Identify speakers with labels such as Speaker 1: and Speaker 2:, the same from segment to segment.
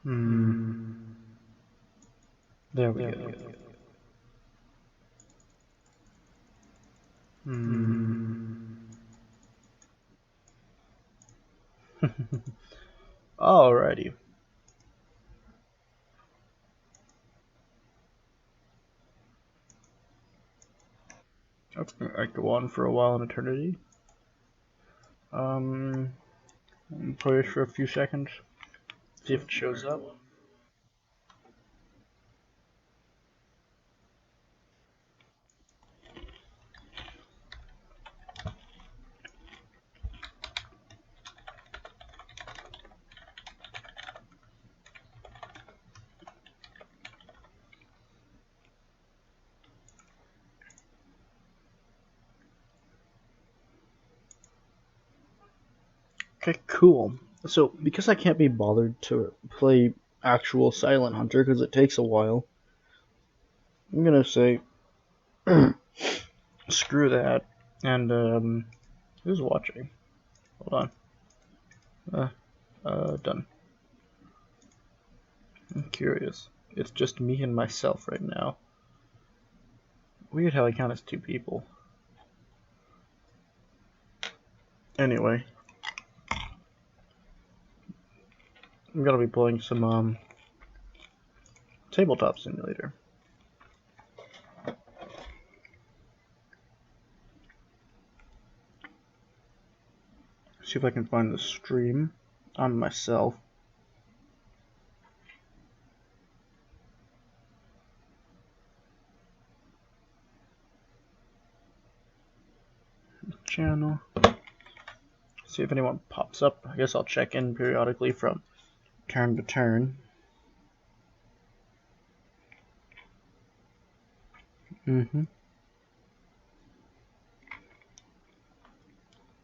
Speaker 1: There we go. Alrighty. That's gonna go on for a while in eternity. Push for a few seconds. See if it shows up. Okay, cool. So, because I can't be bothered to play actual Silent Hunter because it takes a while, I'm gonna say screw that. And who's watching? Hold on. Done. I'm curious. It's just me and myself right now. Weird how I count as two people. Anyway, I'm gonna be playing some tabletop simulator. See if I can find the stream on myself. Channel. See if anyone pops up. I guess I'll check in periodically from turn to turn.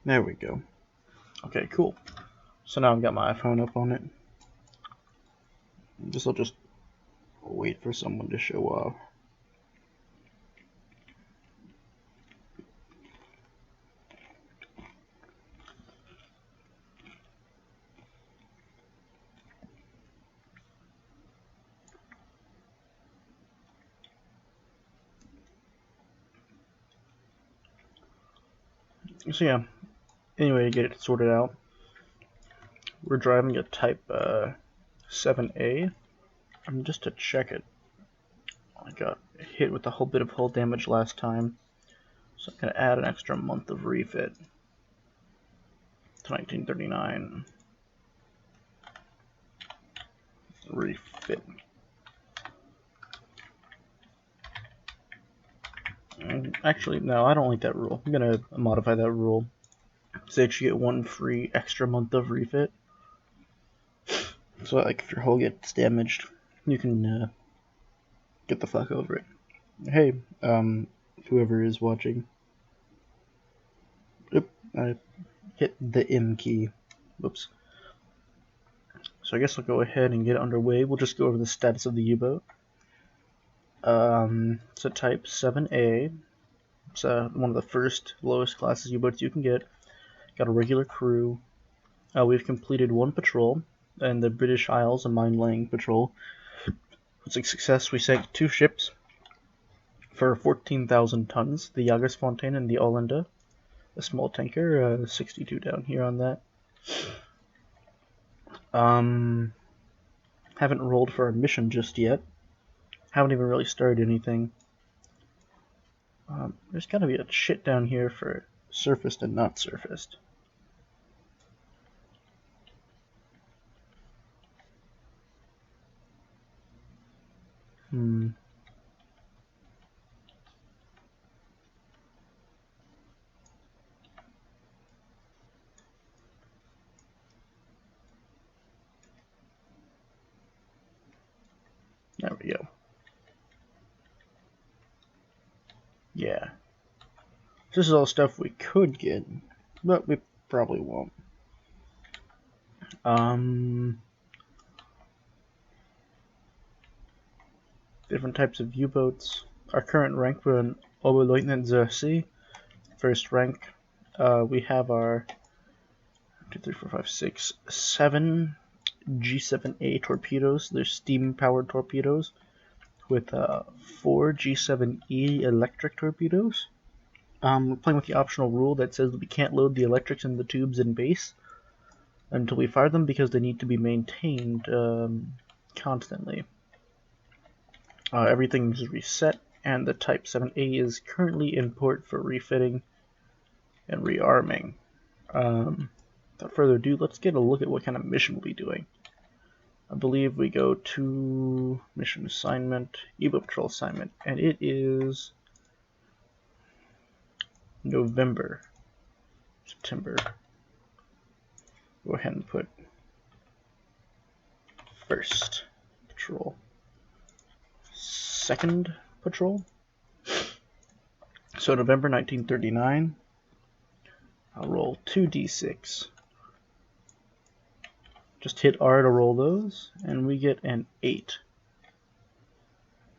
Speaker 1: There we go. Okay, cool. So now I've got my iPhone up on it. I guess I'll just wait for someone to show up. So yeah, anyway, to get it sorted out, we're driving a Type 7A. And just to check it, I got hit with a whole bit of hull damage last time, so I'm going to add an extra month of refit to 1939. Refit. And actually, no, I don't like that rule. I'm going to modify that rule. So you actually get one free extra month of refit. So like if your hull gets damaged, you can get the fuck over it. Hey, whoever is watching. Yep, I hit the M key. Whoops. So I guess I'll go ahead and get underway. We'll just go over the status of the U-boat. It's a Type 7A. It's one of the first lowest classes U-boats you can get. Got a regular crew. We've completed one patrol, and the British Isles, a mine-laying patrol. With success, we sank 2 ships for 14,000 tons, the Jagersfontein and the Ollenda, a small tanker, 62 down here on that. Haven't rolled for a mission just yet. Haven't even really started anything. There's gotta be a shit down here for surfaced and not surfaced. There we go. Yeah. This is all stuff we could get, but we probably won't. Different types of U-boats. Our current rank, we're an Oberleutnant zur See, first rank. We have our 2, 3, 4, 5, 6, 7 G7A torpedoes. They're steam-powered torpedoes with 4 G7E electric torpedoes. We're playing with the optional rule that says that we can't load the electrics in the tubes in base until we fire them because they need to be maintained constantly. Everything is reset, and the Type 7A is currently in port for refitting and rearming. Without further ado, let's get a look at what kind of mission we'll be doing. I believe we go to mission assignment, U-boat patrol assignment, and it is November, September. Go ahead and put first patrol, second patrol. So November 1939. I'll roll 2d6. Just hit R to roll those, and we get an 8.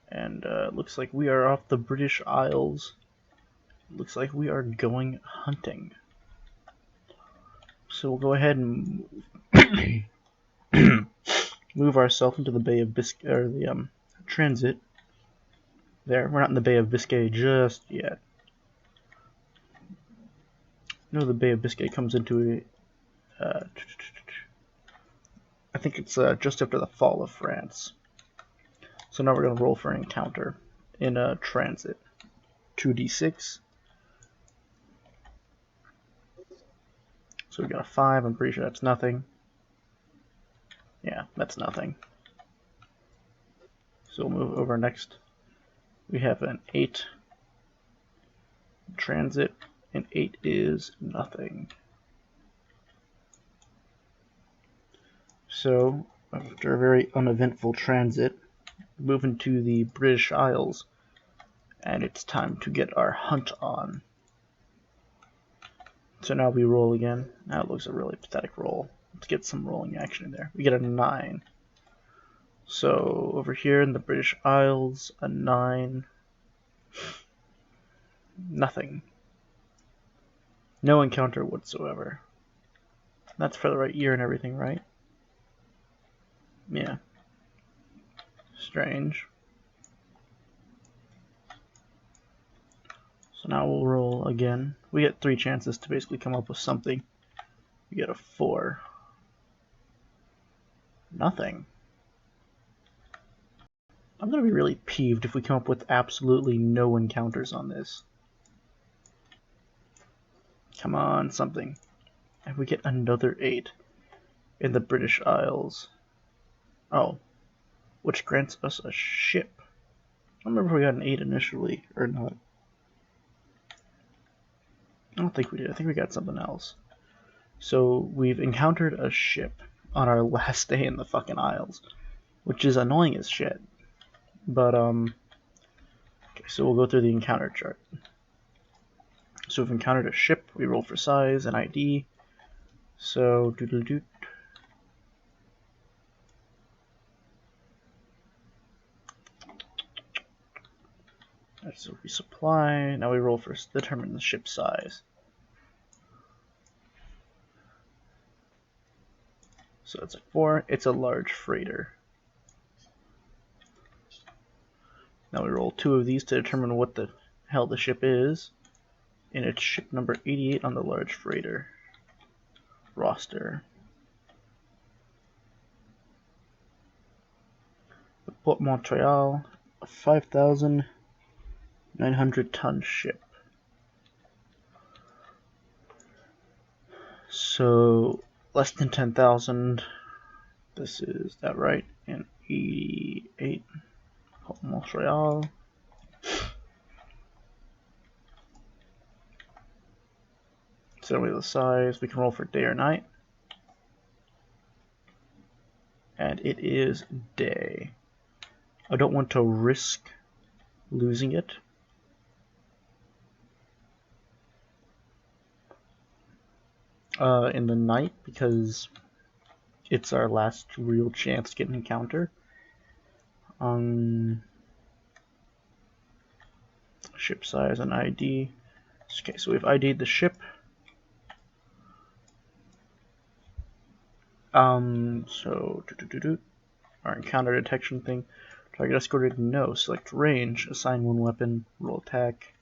Speaker 1: And looks like we are off the British Isles. Looks like we are going hunting. So we'll go ahead and move ourselves into the Bay of Biscay, or the transit. There, we're not in the Bay of Biscay just yet. You know, the Bay of Biscay comes into I think it's just after the fall of France. So now we're going to roll for an encounter in a transit. 2d6. So we got a 5. I'm pretty sure that's nothing. Yeah, that's nothing. So we'll move over next. We have an 8. Transit, and 8 is nothing. So, after a very uneventful transit, move into the British Isles, and it's time to get our hunt on. So now we roll again. Now it looks a really pathetic roll. Let's get some rolling action in there. We get a 9. So over here in the British Isles, a 9. Nothing. No encounter whatsoever. That's for the right year and everything, right? Yeah. Strange. So now we'll roll again. We get 3 chances to basically come up with something. We get a 4. Nothing. I'm going to be really peeved if we come up with absolutely no encounters on this. Come on, something. And we get another 8 in the British Isles. Oh, which grants us a ship. I don't remember if we got an 8 initially or not. I don't think we did. I think we got something else. So we've encountered a ship on our last day in the fucking Isles, which is annoying as shit. But okay, so we'll go through the encounter chart. So we've encountered a ship. We roll for size and ID. So doodle-doot. That's a resupply. Now we roll for determine the ship size. So it's a 4. It's a large freighter. Now we roll 2 of these to determine what the hell the ship is. And it's ship number 88 on the large freighter roster. The Port Montreal, a 5,900 ton ship. So less than 10,000. This is that right? And 88. Port Montreal. So we have the size. We can roll for day or night. And it is day. I don't want to risk losing it. In the night, because it's our last real chance to get an encounter. Ship size and ID. Okay, so we've ID'd the ship. So our encounter detection thing. Target escorted, no. Select range, assign one weapon, roll attack.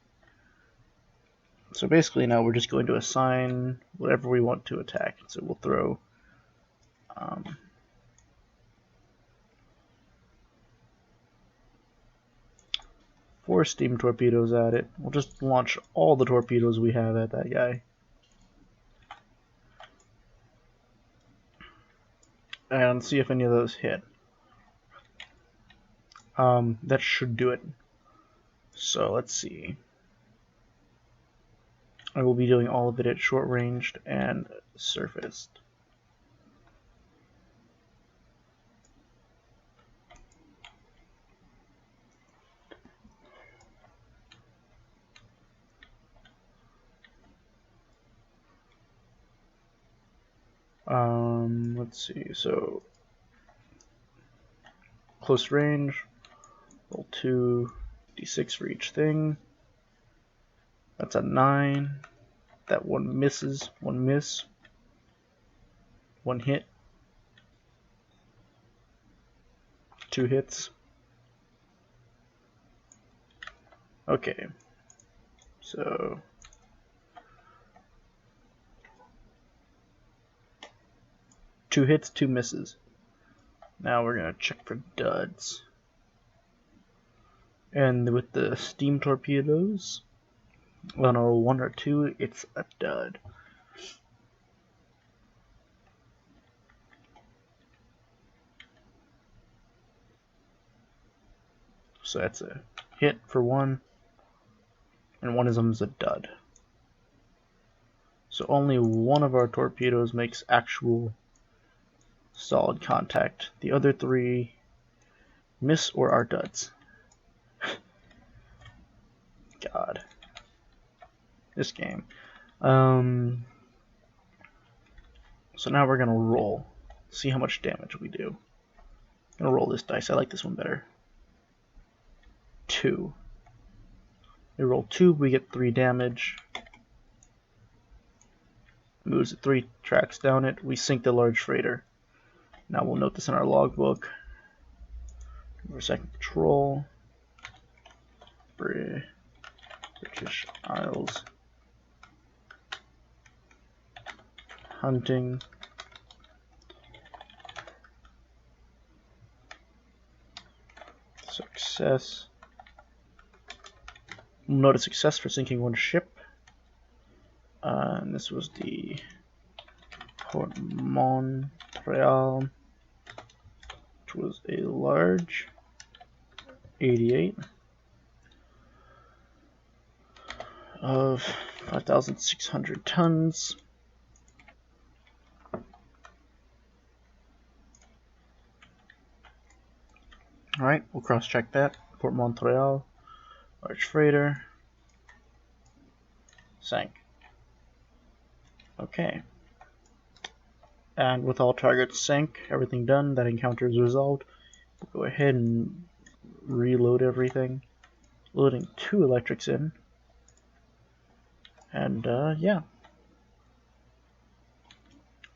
Speaker 1: So basically now we're just going to assign whatever we want to attack. So we'll throw 4 steam torpedoes at it. We'll just launch all the torpedoes we have at that guy. And see if any of those hit. That should do it. So let's see. I will be doing all of it at short ranged and surfaced. Let's see, so close range, roll 2d6 for each thing. That's a 9. That one misses, one miss, one hit, 2 hits. Okay, so two hits, 2 misses. Now we're gonna check for duds. And with the steam torpedoes, on a 1 or 2, it's a dud. So that's a hit for 1, and one of them is a dud. So only one of our torpedoes makes actual solid contact. The other 3 miss or are duds. God. This game. So now we're gonna roll. See how much damage we do. I'm gonna roll this dice. I like this one better. 2. We roll 2, we get 3 damage. Moves it 3 tracks down it. We sink the large freighter. Now we'll note this in our logbook. For second patrol. British Isles. Hunting. Success. We'll note a success for sinking 1 ship. And this was the Port Montreal, which was a large 88 of 5,600 tons. Alright, we'll cross-check that. Port Montreal, large freighter, sank. Okay. And with all targets sank, everything done, that encounter is resolved. We'll go ahead and reload everything. Loading 2 electrics in. And yeah.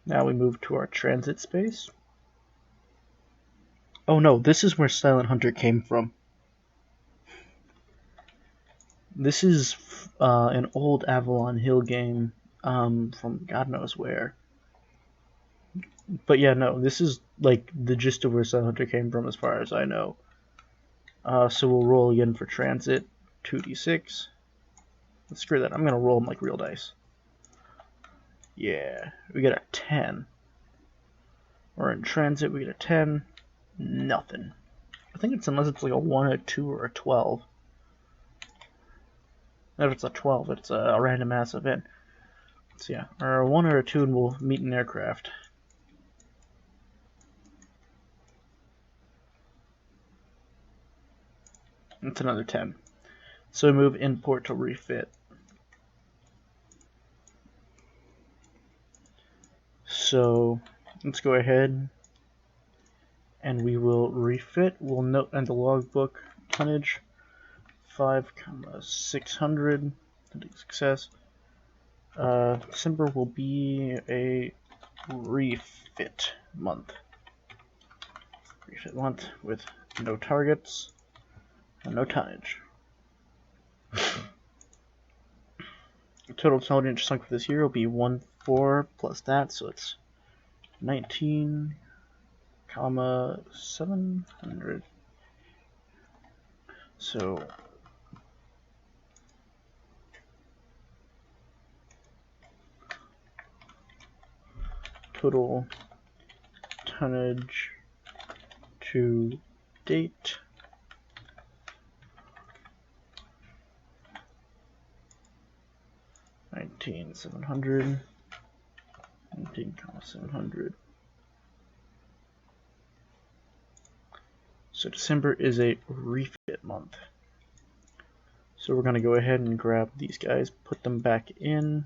Speaker 1: Now we move to our transit space. Oh no, this is where Silent Hunter came from. This is an old Avalon Hill game from God knows where. But yeah, no, this is like the gist of where Silent Hunter came from as far as I know. So we'll roll again for transit, 2d6. Screw that, I'm gonna roll them like real dice. Yeah, we get a 10. We're in transit, we get a 10. Nothing. I think it's unless it's like a 1, a 2, or a 12. If it's a 12, it's a random ass event. So yeah, or a 1 or a 2 and we'll meet an aircraft. It's another 10. So we move import to refit. So let's go ahead and we will refit. We'll note in the logbook tonnage 5,600. Success. December will be a refit month. Refit month with no targets and no tonnage. The total tonnage sunk for this year will be 1.4 plus that, so it's 19,700. So total tonnage to date $19,700. So December is a refit month. So we're going to go ahead and grab these guys, put them back in.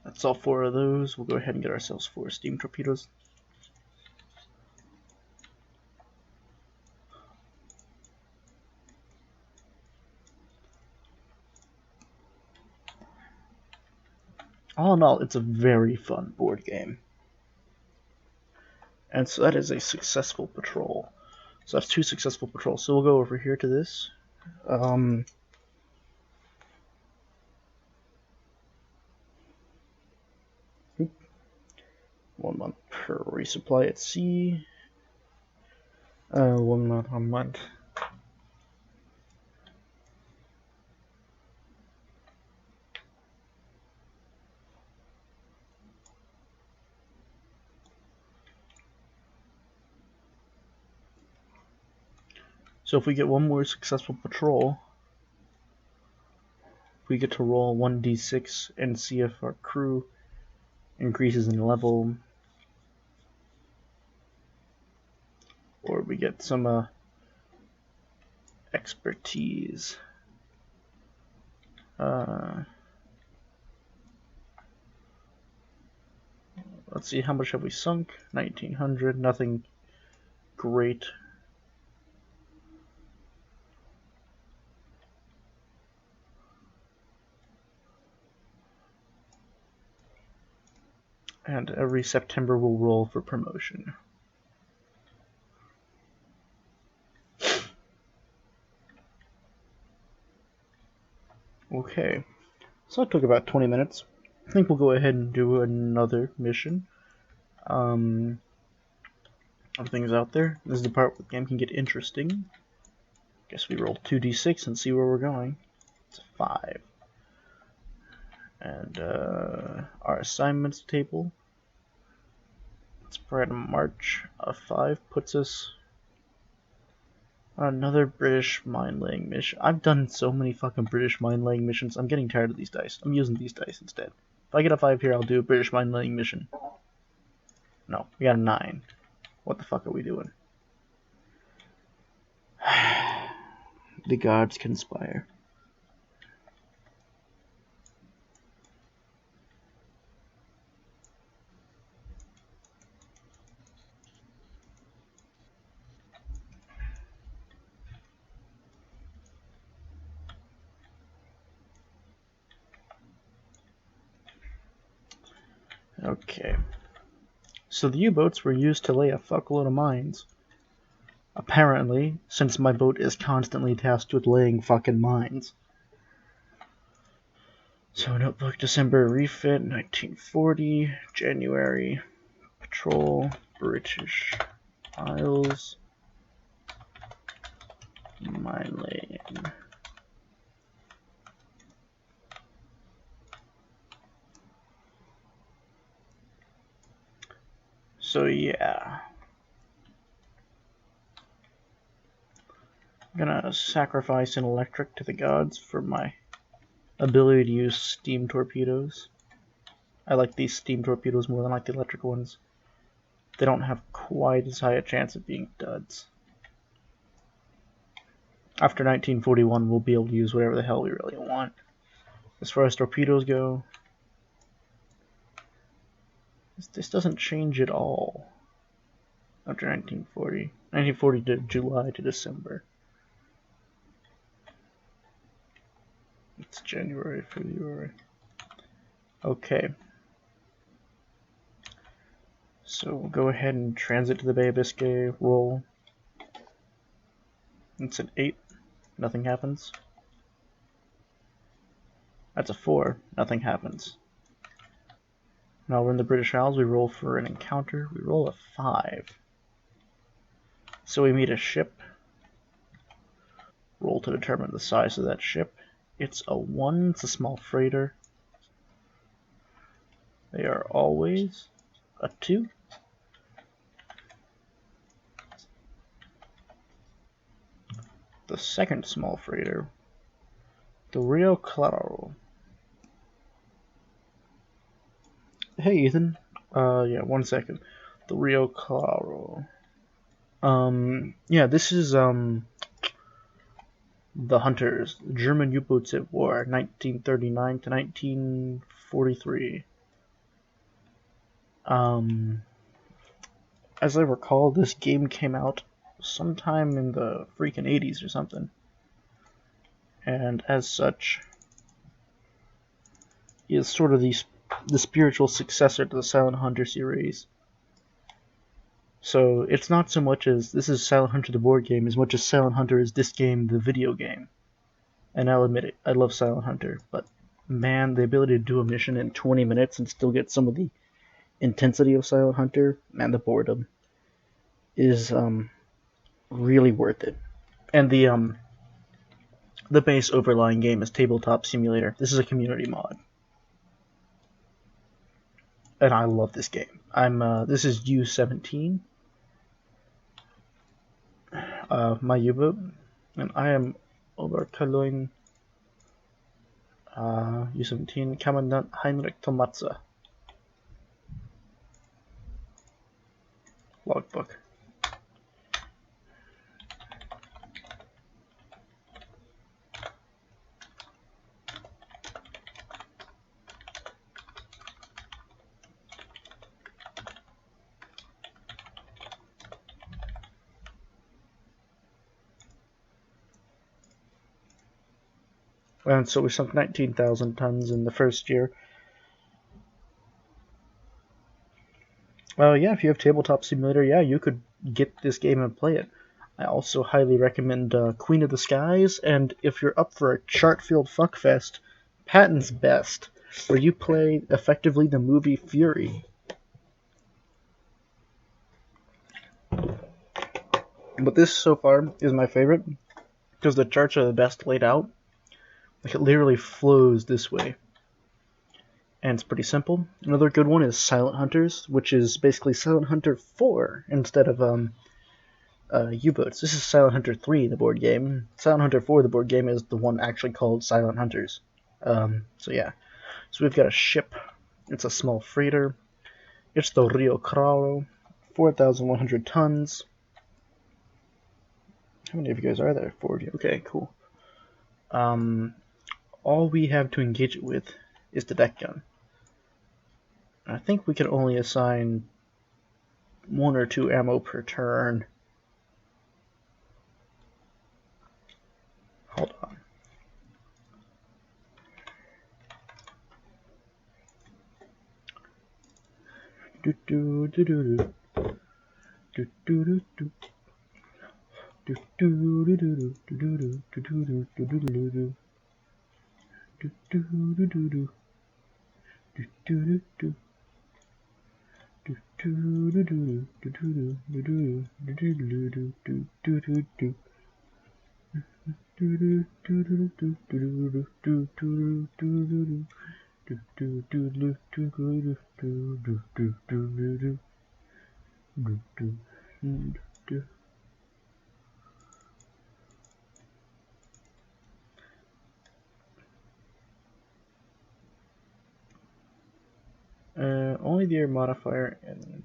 Speaker 1: That's all 4 of those. We'll go ahead and get ourselves 4 steam torpedoes. All in all, it's a very fun board game. And so that is a successful patrol. So that's 2 successful patrols. So we'll go over here to this. 1 month per resupply at sea. 1 month a month. So if we get 1 more successful patrol, we get to roll 1d6 and see if our crew increases in level, or we get some expertise. Let's see, how much have we sunk? 1900, nothing great. And every September we'll roll for promotion. Okay, so it took about 20 minutes. I think we'll go ahead and do another mission. Everything's out there. This is the part where the game can get interesting. Guess we roll 2d6 and see where we're going. It's a 5. And our assignments table. Spread March. A 5 puts us on another British mine-laying mission. I've done so many fucking British mine-laying missions. I'm getting tired of these dice. I'm using these dice instead. If I get a 5 here, I'll do a British mine-laying mission. No, we got a 9. What the fuck are we doing? The gods conspire. Okay. So the U-boats were used to lay a fuckload of mines. Apparently, since my boat is constantly tasked with laying fucking mines. So notebook, December refit, 1940, January, patrol, British Isles, mine laying. So yeah. I'm gonna sacrifice an electric to the gods for my ability to use steam torpedoes. I like these steam torpedoes more than I like the electric ones. They don't have quite as high a chance of being duds. After 1941, we'll be able to use whatever the hell we really want. As far as torpedoes go, this doesn't change at all after 1940. 1940 to July to December. It's January, February. Okay. So we'll go ahead and transit to the Bay of Biscay, roll. It's an 8, nothing happens. That's a 4, nothing happens. Now we're in the British Isles, we roll for an encounter, we roll a 5. So we meet a ship, roll to determine the size of that ship. It's a 1, it's a small freighter. They are always a 2. The second small freighter, the Rio Claro. Hey Ethan, yeah, 1 second. The Rio Claro. Yeah, this is, the Hunters, German U-boats at war, 1939 to 1943. As I recall, this game came out sometime in the freaking 80s or something. And as such, is sort of the spiritual successor to the Silent Hunter series. So it's not so much as this is Silent Hunter the board game as much as Silent Hunter is this game the video game. And I'll admit it, I love Silent Hunter, but man, the ability to do a mission in 20 minutes and still get some of the intensity of Silent Hunter, man, the boredom is really worth it. And the base overlying game is Tabletop Simulator. This is a community mod. And I love this game. This is U-17. My U-boat, and I am Oberkaloin U-17 Commandant Heinrich Tomatza. Logbook. And so we sunk 19,000 tons in the first year. Yeah, if you have Tabletop Simulator, yeah, you could get this game and play it. I also highly recommend Queen of the Skies, and if you're up for a chart-filled fuckfest, Patton's Best, where you play effectively the movie Fury. But this so far is my favorite because the charts are the best laid out. Like, it literally flows this way. And it's pretty simple. Another good one is Silent Hunters, which is basically Silent Hunter 4 instead of U-boats. This is Silent Hunter 3, the board game. Silent Hunter 4, the board game, is the one actually called Silent Hunters. So yeah. So we've got a ship. It's a small freighter. It's the Rio Claro, 4,100 tons. How many of you guys are there? 40. Okay, cool. All we have to engage it with is the deck gun. I think we can only assign 1 or 2 ammo per turn. Hold on. Do do do do do. Do do do do. Do do do do do do do do do do do do do. Do do do do do. Do do do do. Do do do do do do do do do do do do do do. Only the air modifier and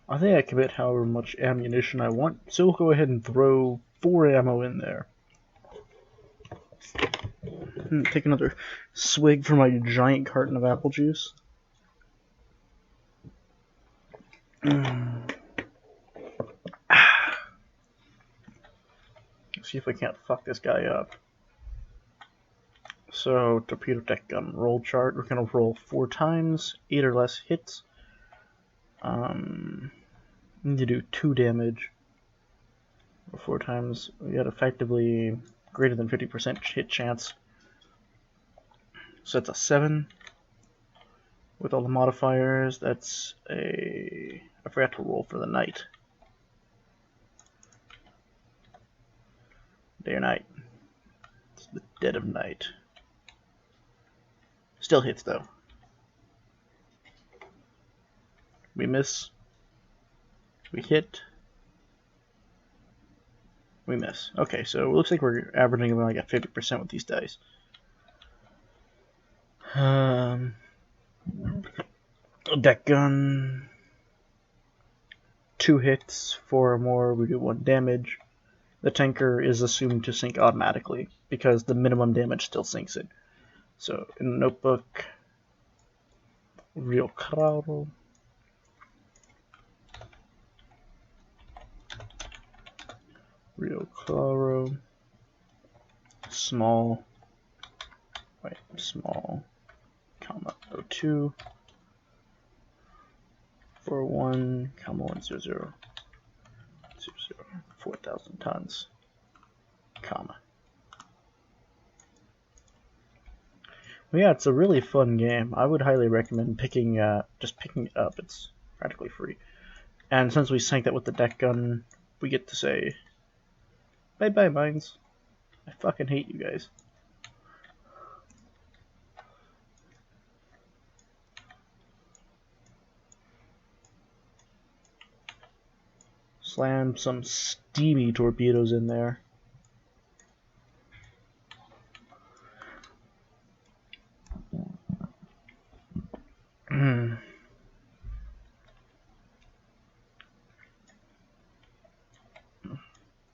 Speaker 1: I think I can fit however much ammunition I want, so we'll go ahead and throw 4 ammo in there. Take another swig from my giant carton of apple juice. See if we can't fuck this guy up. So, torpedo deck gun roll chart. We're gonna roll 4 times, 8 or less hits. Need to do 2 damage. 4 times. We got effectively greater than 50% hit chance. So that's a 7. With all the modifiers, that's a... I forgot to roll for the night. Day or night. It's the dead of night. Still hits though. We miss. We hit. We miss. Okay, so it looks like we're averaging about like 50% with these dice. Deck gun. 2 hits, 4 or more, we do 1 damage. The tanker is assumed to sink automatically because the minimum damage still sinks it. So in the notebook, Rio Claro. Rio Claro. Small, comma 02. 41, comma 100. 4,000 tons, comma. Well, yeah, it's a really fun game. I would highly recommend just picking it up. It's practically free. And since we sank that with the deck gun, we get to say, bye-bye, mines. I fucking hate you guys. Slam some steamy torpedoes in there.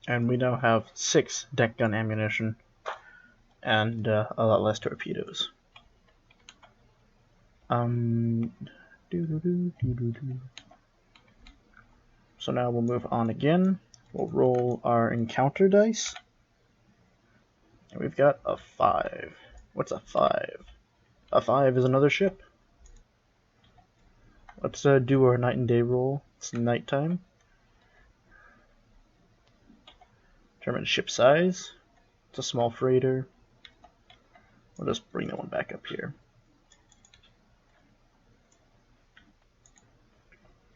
Speaker 1: And we now have 6 deck gun ammunition and a lot less torpedoes. So now we'll move on again. We'll roll our encounter dice. And we've got a 5. What's a 5? A 5 is another ship. Let's do our night and day roll. It's nighttime. Determine ship size. It's a small freighter. We'll just bring that one back up here.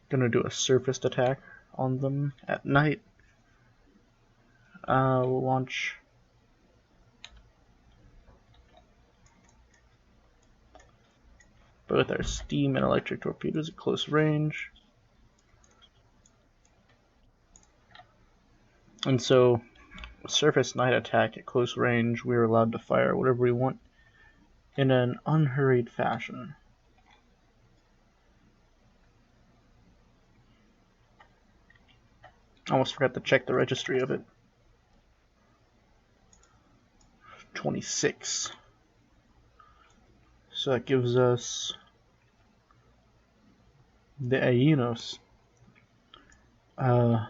Speaker 1: Gonna do a surfaced attack on them at night. We'll launch both our steam and electric torpedoes at close range. And so, surface night attack at close range, we're allowed to fire whatever we want in an unhurried fashion. I almost forgot to check the registry of it. 26. So that gives us the Ainos, a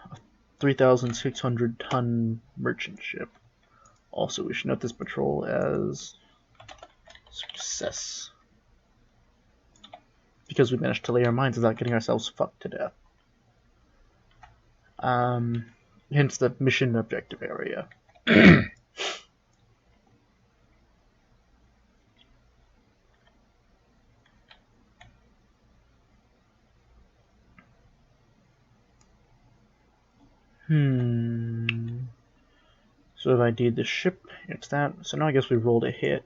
Speaker 1: 3,600 ton merchant ship. Also, we should note this patrol as success, because we managed to lay our mines without getting ourselves fucked to death. Hence the mission objective area. So if I did the ship, it's that. So now I guess we rolled a hit.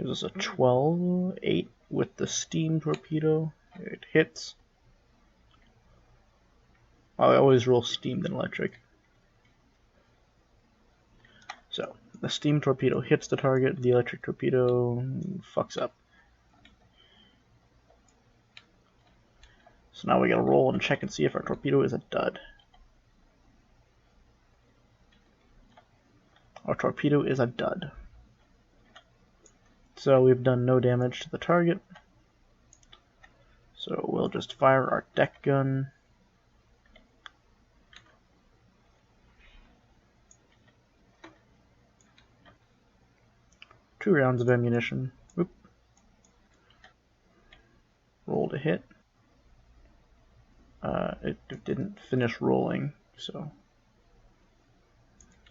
Speaker 1: Gives us a 12, 8 with the steam torpedo. It hits. I always roll steam than electric. So, the steam torpedo hits the target, the electric torpedo fucks up. So now we gotta roll and check and see if our torpedo is a dud. Our torpedo is a dud. So we've done no damage to the target. So we'll just fire our deck gun. Two rounds of ammunition. Oop. Roll to hit. It didn't finish rolling, so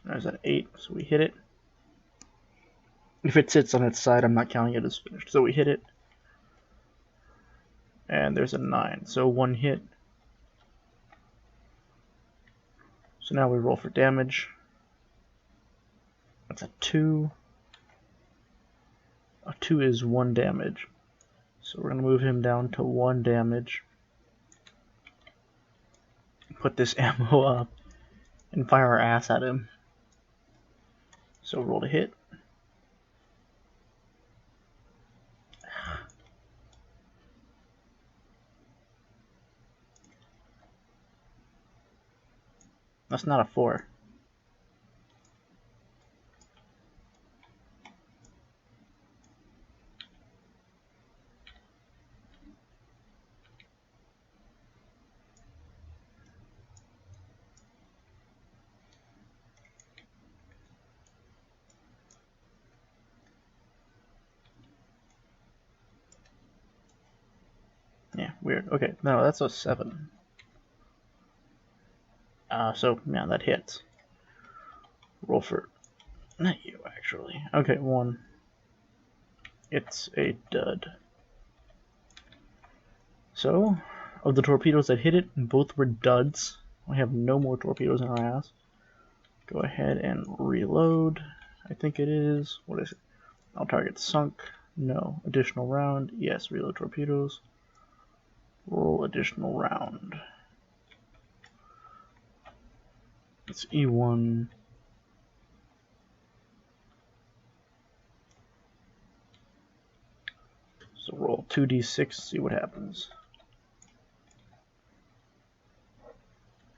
Speaker 1: there's an 8, so we hit it. If it sits on its side, I'm not counting it as finished. So we hit it, and there's a 9, so 1 hit. So now we roll for damage. That's a 2. A 2 is 1 damage. So we're going to move him down to 1 damage. Put this ammo up and fire our ass at him. So roll to hit. That's not a 4. Yeah, weird. Okay, no, that's a 7. So, yeah, that hits. Roll for... Not you, actually. Okay, 1. It's a dud. So, of the torpedoes that hit it, both were duds. We have no more torpedoes in our ass. Go ahead and reload. I think it is. What is it? All targets sunk. No. Additional round. Yes, reload torpedoes. Roll additional round. It's E1. So roll 2d6, see what happens.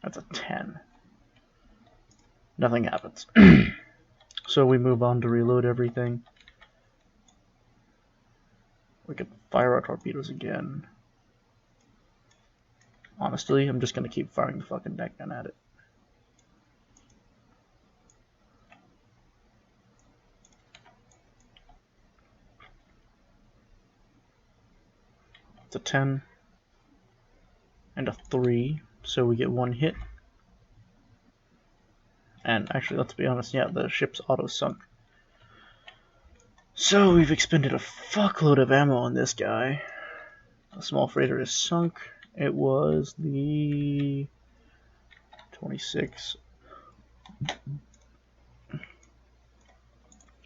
Speaker 1: That's a 10. Nothing happens. So we move on to reload everything. We can fire our torpedoes again. Honestly, I'm just going to keep firing the fucking deck gun at it. It's a 10 and a 3, so we get 1 hit. And actually, let's be honest, yeah, the ship's auto-sunk. So we've expended a fuckload of ammo on this guy. The small freighter is sunk. It was the 26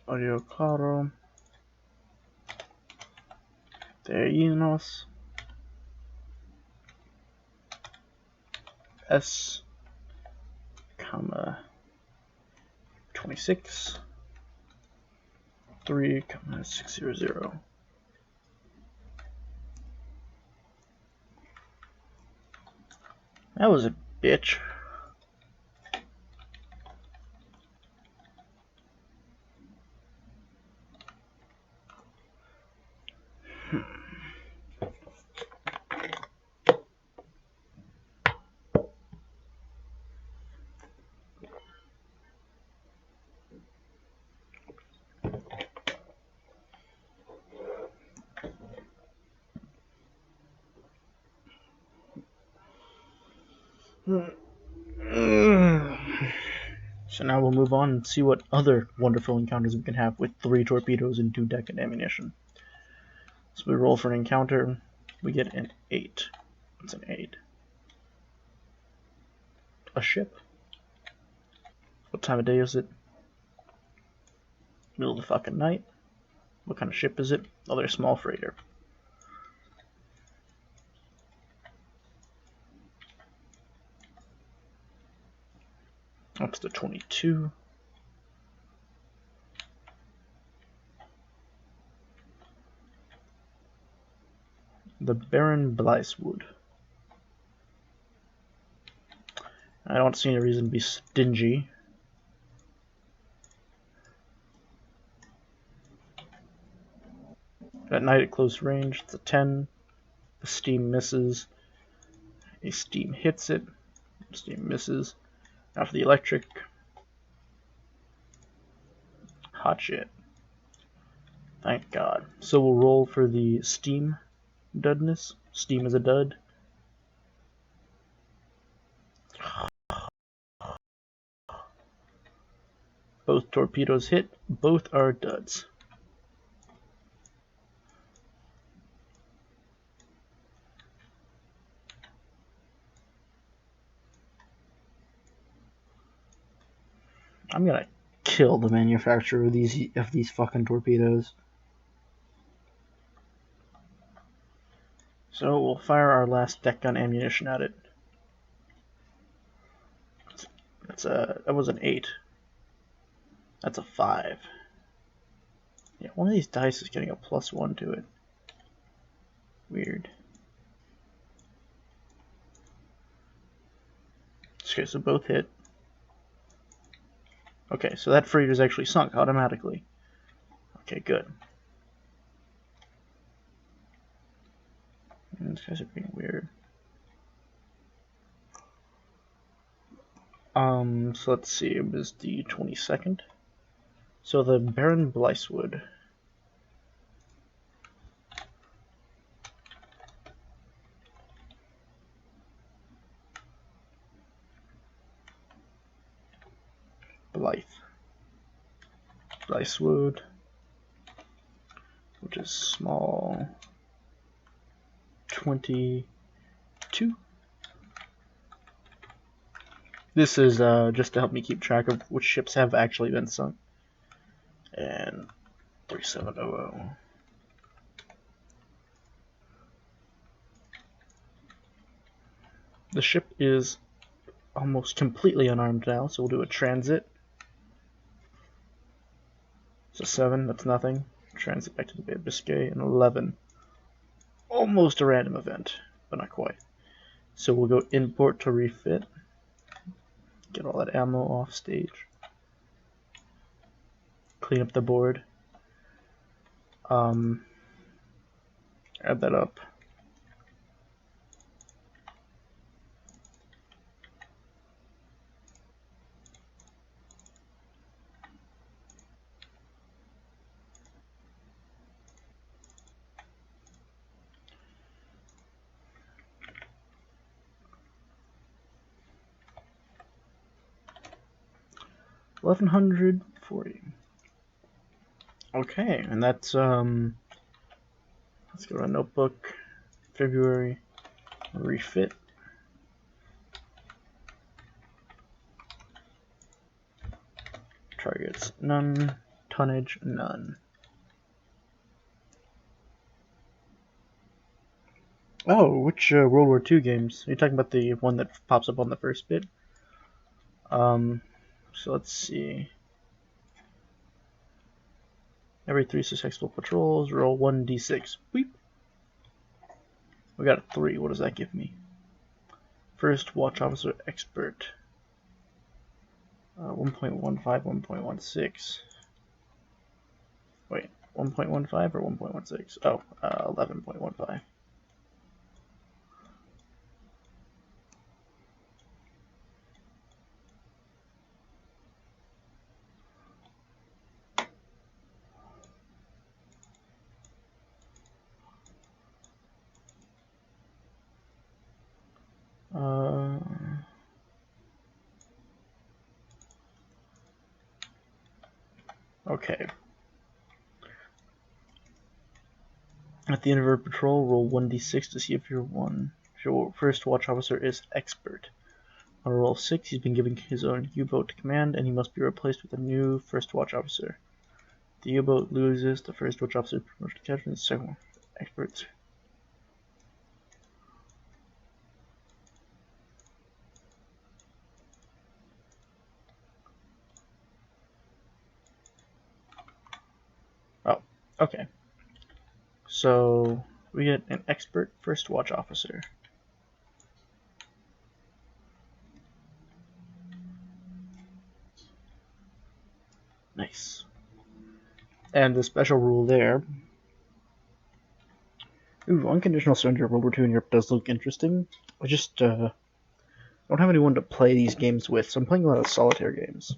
Speaker 1: Audio Claro Terrenos S, 26 3,600. That was a bitch. So now we'll move on and see what other wonderful encounters we can have with 3 torpedoes and 2 deck and ammunition. So we roll for an encounter, we get an 8. It's an 8. A ship. What time of day is it? Middle of the fucking night. What kind of ship is it? Oh, they're a small freighter. Up to 22. The Baron Bleiswood. I don't see any reason to be stingy. At night at close range, it's a 10. The steam misses. A steam hits it. Steam misses. After the electric. Hot shit. Thank God. So we'll roll for the steam dudness. Steam is a dud. Both torpedoes hit. Both are duds. I'm gonna kill the manufacturer of these fucking torpedoes. So we'll fire our last deck gun ammunition at it. That was an 8. That's a 5. Yeah, one of these dice is getting a +1 to it. Weird. Okay, so both hit. Okay, so that freighter is actually sunk automatically. Okay, good. And these guys are being weird. So let's see, it was the 22nd. So the Baron Bleiswood. Bleiswood, which is small 22. This is just to help me keep track of which ships have actually been sunk. And 3700. The ship is almost completely unarmed now, so we'll do a transit. So 7, that's nothing. Transit back to the Bay of Biscay. And 11. Almost a random event, but not quite. So we'll go import to refit. Get all that ammo off stage. Clean up the board. Add that up. $1,140. Okay, and that's let's go to a notebook. February, refit. Targets none, tonnage none. Oh, which World War II games? Are you talking about the one that pops up on the first bit? So let's see. Every 3 successful patrols, roll 1d6. Weep. We got a 3. What does that give me? First Watch Officer Expert. 1.15, 1.16. Wait, 1.15 or 1.16? Oh, 11.15. Okay. At the end of our patrol, roll 1d6 to see if your first watch officer is expert. On roll 6, he's been given his own U-boat to command, and he must be replaced with a new first watch officer. The U-boat loses the first watch officer promotion to captain, the second one experts. Oh, okay. So we get an expert first watch officer. Nice. And the special rule there. Ooh, unconditional surrender of World War II in Europe does look interesting. I just don't have anyone to play these games with, so I'm playing a lot of solitaire games.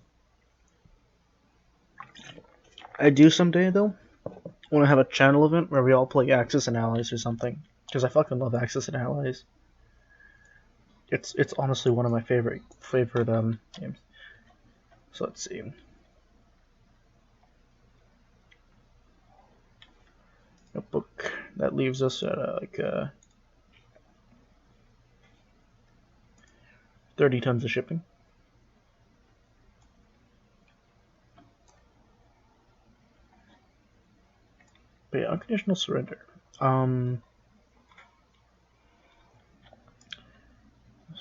Speaker 1: I do someday, though, want to have a channel event where we all play Axis and Allies or something, because I fucking love Axis and Allies. It's honestly one of my favorite games. So let's see. Notebook. That leaves us at like 30 tons of shipping. But yeah, unconditional surrender. So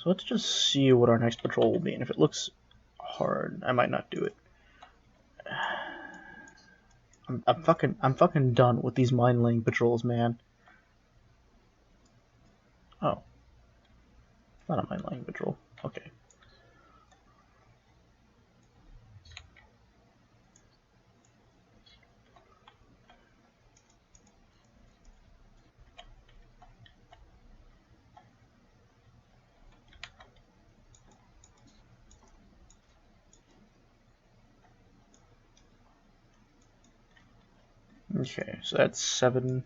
Speaker 1: let's just see what our next patrol will be, and if it looks hard, I might not do it. I'm fucking done with these mine laying patrols, man. Oh, it's not a mine laying patrol. Okay. Okay, so that's 7.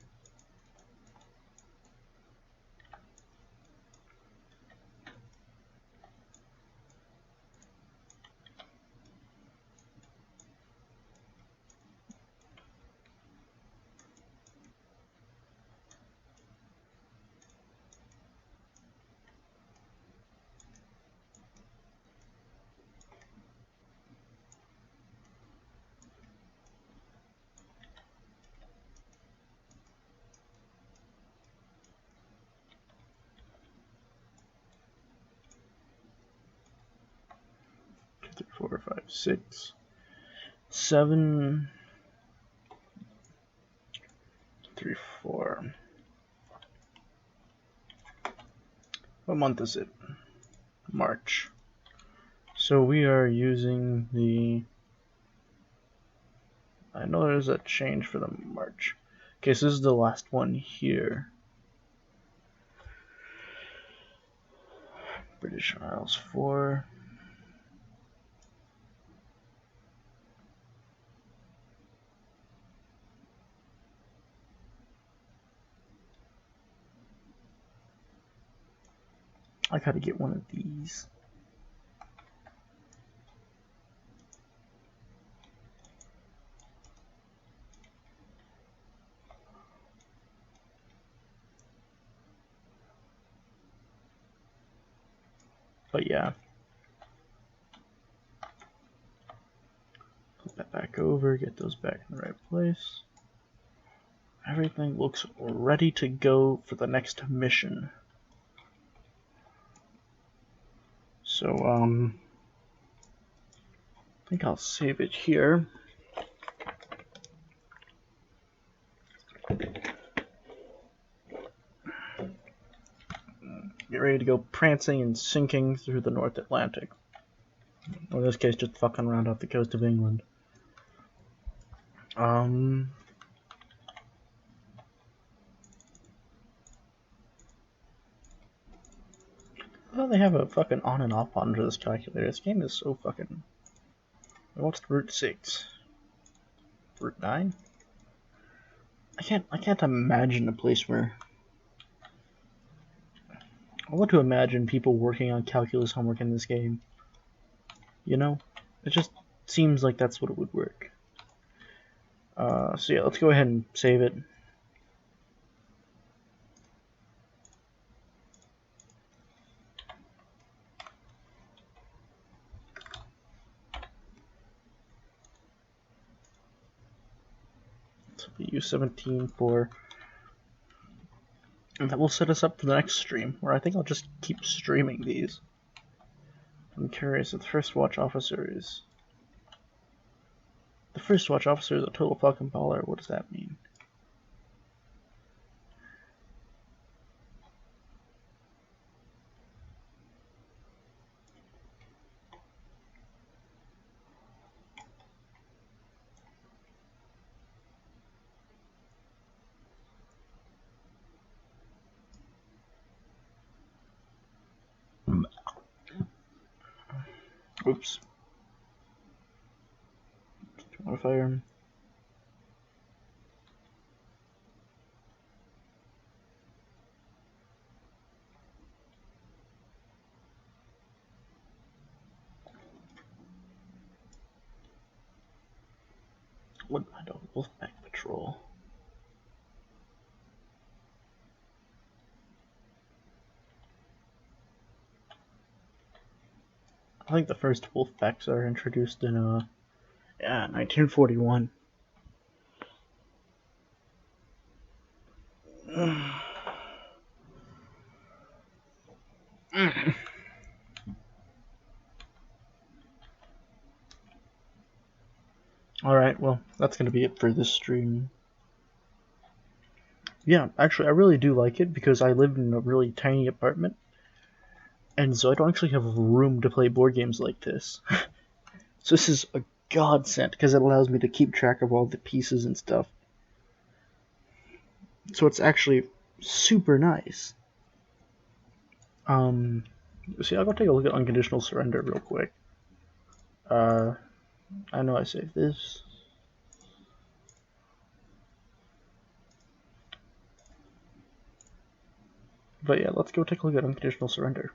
Speaker 1: Three, 4, 5, 6, 7, 3, 4. What month is it? March. So we are using the. I know there's a change for the March. Okay, so this is the last one here. British Isles 4. I gotta get one of these. But yeah. Put that back over, get those back in the right place. Everything looks ready to go for the next mission. So, I think I'll save it here. Get ready to go prancing and sinking through the North Atlantic. Or in this case, just fucking around off the coast of England. Well, they have a fucking on and off button for this calculator. This game is so fucking. What's Route 6? Route 9? I can't imagine a place where. I want to imagine people working on calculus homework in this game. You know? It just seems like that's what it would work. So yeah, let's go ahead and save it. the U-17 for, and that will set us up for the next stream, where I think I'll just keep streaming these. I'm curious if the first watch officer is... The first watch officer is a total fucking baller. What does that mean? Oops. Modifier. What I don't Wolfpack Patrol. I think the first Wolfpacks are introduced in 1941. Alright, well, that's going to be it for this stream. Yeah, actually, I really do like it because I live in a really tiny apartment, and so I don't actually have room to play board games like this. So this is a godsend because it allows me to keep track of all the pieces and stuff. So it's actually super nice. See, I'll go take a look at Unconditional Surrender real quick. I know I saved this. But yeah, let's go take a look at Unconditional Surrender.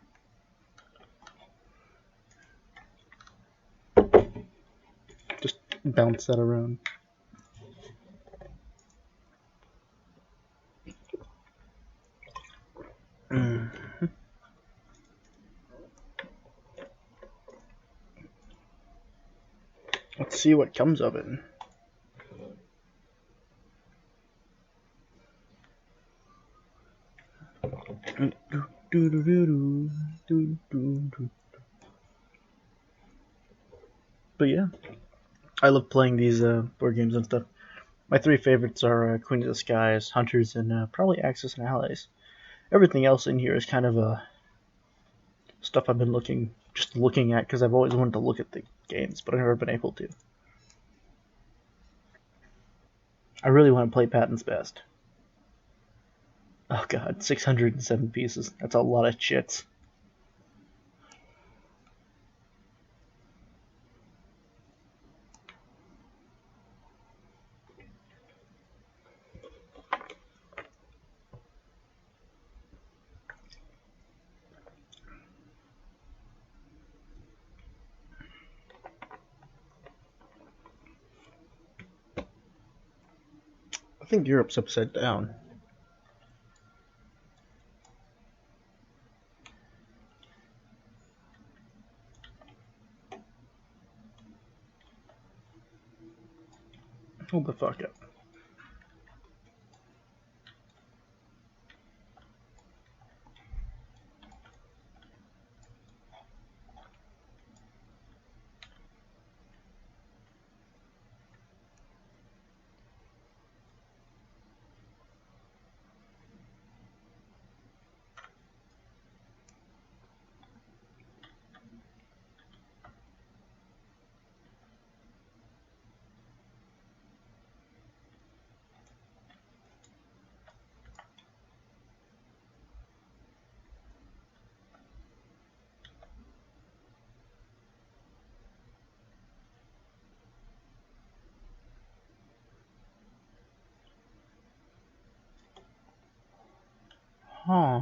Speaker 1: Just bounce that around. Let's see what comes of it. But yeah, I love playing these board games and stuff. My three favorites are Queen of the Skies, Hunters, and probably Axis and Allies. Everything else in here is kind of stuff I've been looking at because I've always wanted to look at the games, but I've never been able to. I really want to play Patton's Best. Oh god, 607 pieces. That's a lot of chits. I think Europe's upside down. Hold the fuck up. Huh.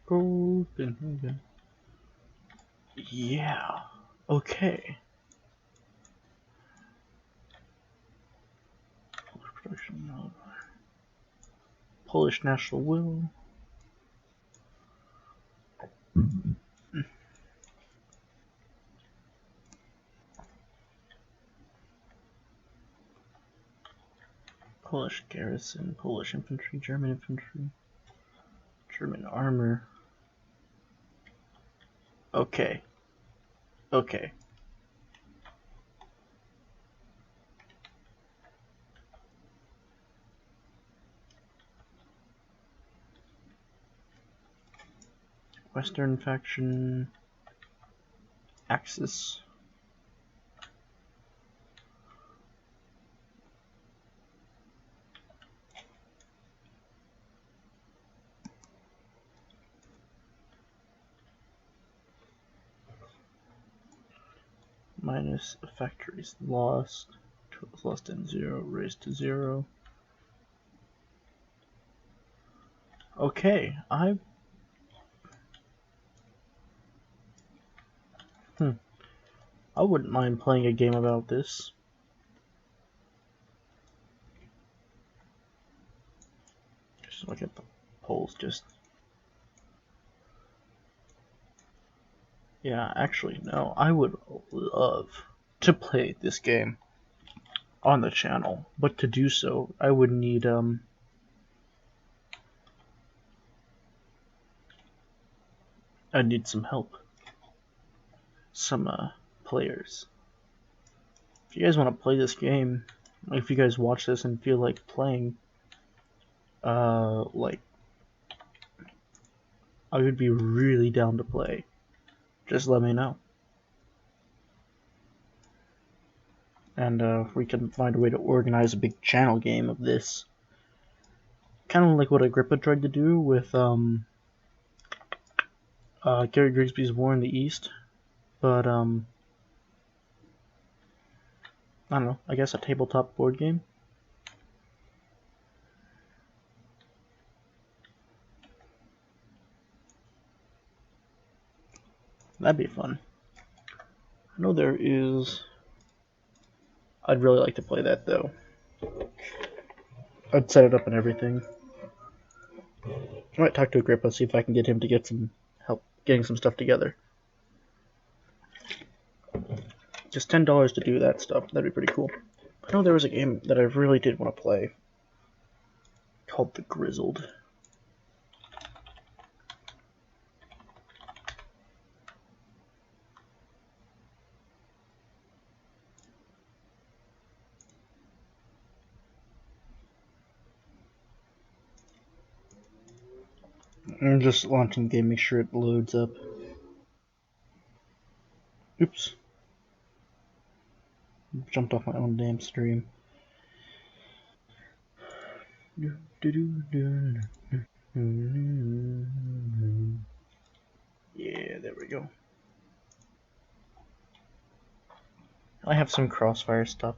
Speaker 1: Copenhagen. Yeah. Okay. Polish national will. Polish garrison, Polish infantry, German armor. Okay. Okay. Western faction. Axis. Minus factories lost. Totals less than 0, raised to 0. Okay, I wouldn't mind playing a game about this. Just look at the polls, just... Yeah, actually, no, I would love to play this game on the channel, but to do so, I would need, I'd need some help. Some, players. If you guys want to play this game, if you guys watch this and feel like playing, like, I would be really down to play. Just let me know. And we can find a way to organize a big channel game of this. Kind of like what Agrippa tried to do with Gary Grigsby's War in the East. But, I don't know, I guess a tabletop board game? That'd be fun. I know there is... I'd really like to play that, though. I'd set it up and everything. I might talk to Agrippa, see if I can get him to get some help getting some stuff together. Just $10 to do that stuff. That'd be pretty cool. I know there was a game that I really did want to play called The Grizzled. I'm just launching the game, make sure it loads up. Oops. Jumped off my own damn stream. Yeah, there we go. I have some Crossfire stuff.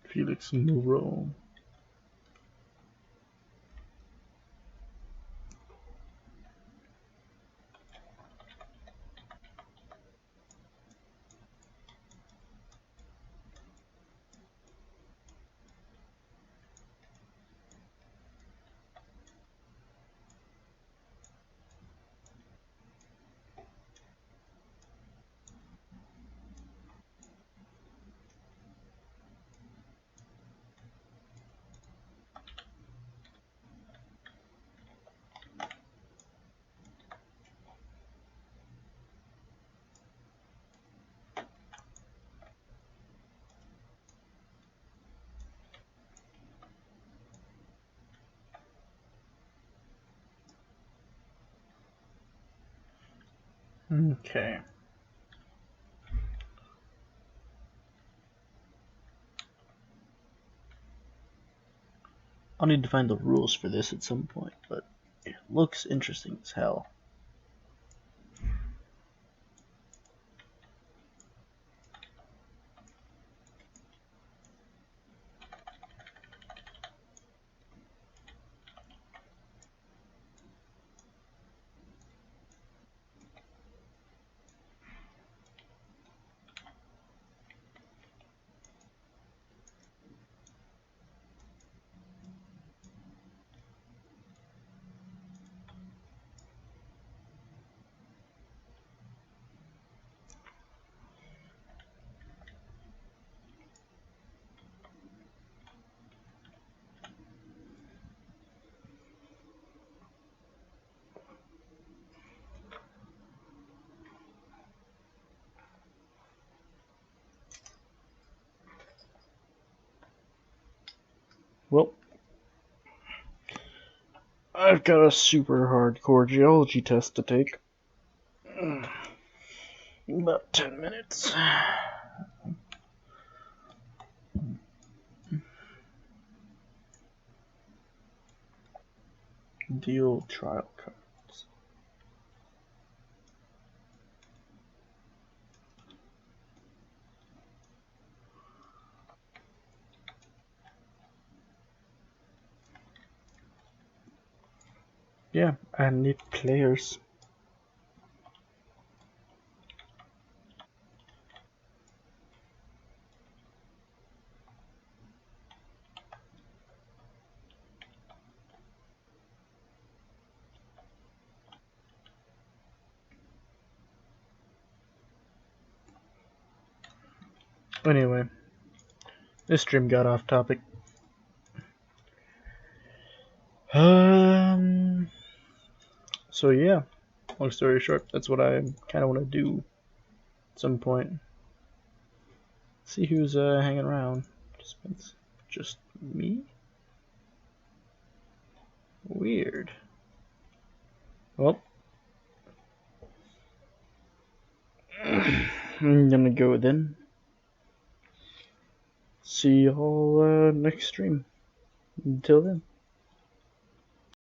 Speaker 1: Felix Moreau. Okay. I'll need to find the rules for this at some point, but it looks interesting as hell. Well, I've got a super hardcore geology test to take. About 10 minutes. Deal trial cards. Yeah, I need players. Anyway, this stream got off topic. So yeah, long story short, that's what I kind of want to do at some point. See who's hanging around. Just me? Weird. Well, I'm gonna go then. See y'all next stream. Until then.